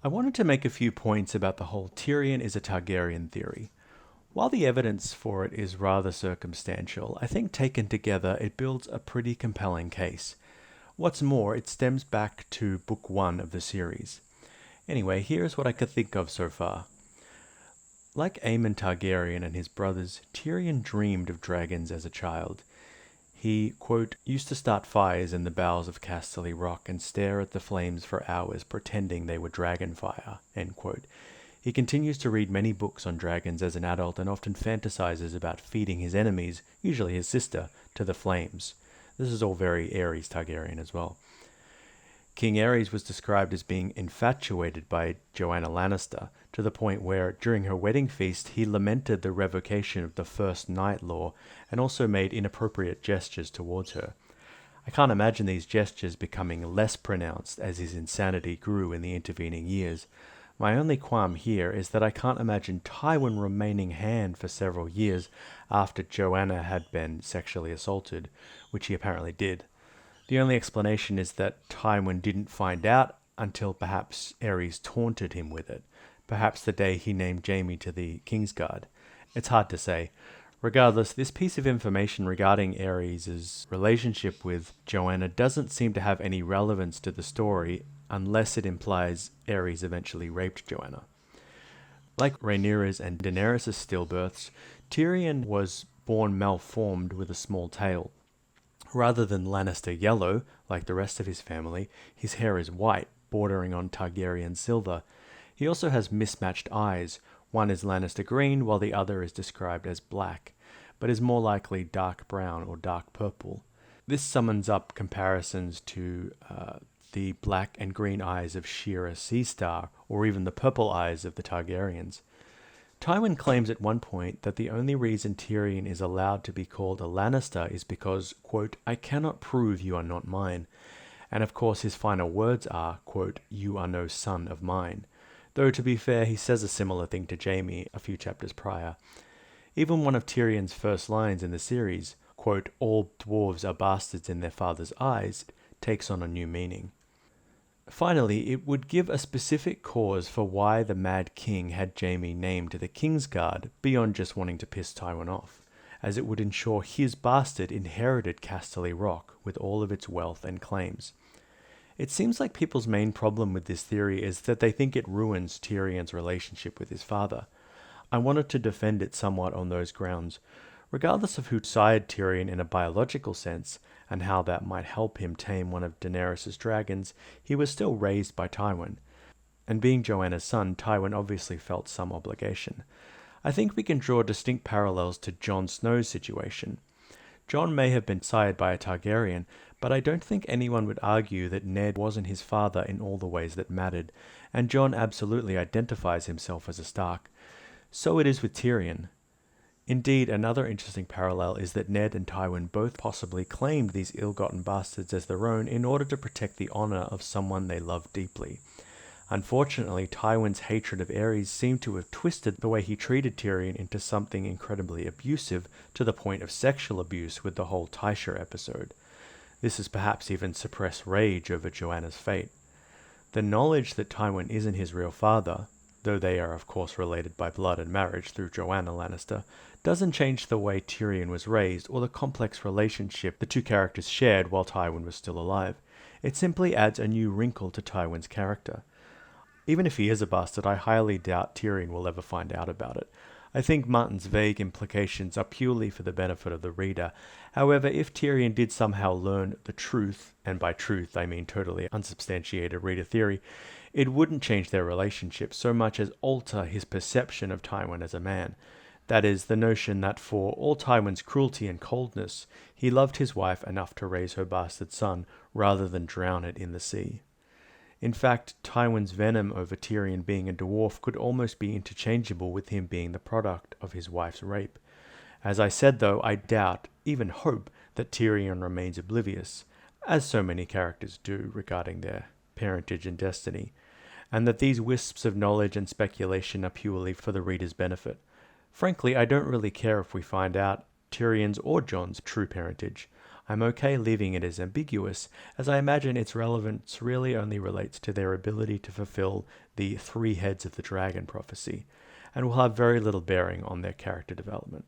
I wanted to make a few points about the whole Tyrion is a Targaryen theory. While the evidence for it is rather circumstantial, I think taken together it builds a pretty compelling case. What's more, it stems back to Book 1 of the series. Anyway, here's what I could think of so far. Like Aemon Targaryen and his brothers, Tyrion dreamed of dragons as a child. He, quote, used to start fires in the bowels of Casterly Rock and stare at the flames for hours pretending they were dragon fire, end quote. He continues to read many books on dragons as an adult and often fantasizes about feeding his enemies, usually his sister, to the flames. This is all very Aerys Targaryen as well. King Aerys was described as being infatuated by Joanna Lannister, to the point where, during her wedding feast, he lamented the revocation of the First Night Law and also made inappropriate gestures towards her. I can't imagine these gestures becoming less pronounced as his insanity grew in the intervening years. My only qualm here is that I can't imagine Tywin remaining hand for several years after Joanna had been sexually assaulted, which he apparently did. The only explanation is that Tywin didn't find out until perhaps Aerys taunted him with it, perhaps the day he named Jaime to the Kingsguard. It's hard to say. Regardless, this piece of information regarding Aerys' relationship with Joanna doesn't seem to have any relevance to the story unless it implies Aerys eventually raped Joanna. Like Rhaenyra's and Daenerys' stillbirths, Tyrion was born malformed with a small tail. Rather than Lannister yellow, like the rest of his family, his hair is white, bordering on Targaryen silver. He also has mismatched eyes. One is Lannister green, while the other is described as black, but is more likely dark brown or dark purple. This summons up comparisons to the black and green eyes of Shira Seastar, or even the purple eyes of the Targaryens. Tywin claims at one point that the only reason Tyrion is allowed to be called a Lannister is because, quote, I cannot prove you are not mine. And of course his final words are, quote, you are no son of mine. Though to be fair, he says a similar thing to Jaime a few chapters prior. Even one of Tyrion's first lines in the series, quote, all dwarves are bastards in their father's eyes, takes on a new meaning. Finally, it would give a specific cause for why the Mad King had Jaime named to the Kingsguard beyond just wanting to piss Tywin off, as it would ensure his bastard inherited Casterly Rock with all of its wealth and claims. It seems like people's main problem with this theory is that they think it ruins Tyrion's relationship with his father. I wanted to defend it somewhat on those grounds. Regardless of who sired Tyrion in a biological sense, and how that might help him tame one of Daenerys' dragons, he was still raised by Tywin. And being Joanna's son, Tywin obviously felt some obligation. I think we can draw distinct parallels to Jon Snow's situation. Jon may have been sired by a Targaryen, but I don't think anyone would argue that Ned wasn't his father in all the ways that mattered, and Jon absolutely identifies himself as a Stark. So it is with Tyrion. Indeed, another interesting parallel is that Ned and Tywin both possibly claimed these ill-gotten bastards as their own in order to protect the honor of someone they loved deeply. Unfortunately, Tywin's hatred of Aerys seemed to have twisted the way he treated Tyrion into something incredibly abusive, to the point of sexual abuse with the whole Tysha episode. This is perhaps even suppressed rage over Joanna's fate. The knowledge that Tywin isn't his real father, though they are of course related by blood and marriage through Joanna Lannister, doesn't change the way Tyrion was raised or the complex relationship the two characters shared while Tywin was still alive. It simply adds a new wrinkle to Tywin's character. Even if he is a bastard, I highly doubt Tyrion will ever find out about it. I think Martin's vague implications are purely for the benefit of the reader. However, if Tyrion did somehow learn the truth, and by truth I mean totally unsubstantiated reader theory, it wouldn't change their relationship so much as alter his perception of Tywin as a man. That is, the notion that for all Tywin's cruelty and coldness, he loved his wife enough to raise her bastard son rather than drown it in the sea. In fact, Tywin's venom over Tyrion being a dwarf could almost be interchangeable with him being the product of his wife's rape. As I said though, I doubt, even hope, that Tyrion remains oblivious, as so many characters do regarding their parentage and destiny, and that these wisps of knowledge and speculation are purely for the reader's benefit. Frankly, I don't really care if we find out Tyrion's or Jon's true parentage. I'm okay leaving it as ambiguous, as I imagine its relevance really only relates to their ability to fulfill the three heads of the dragon prophecy, and will have very little bearing on their character development.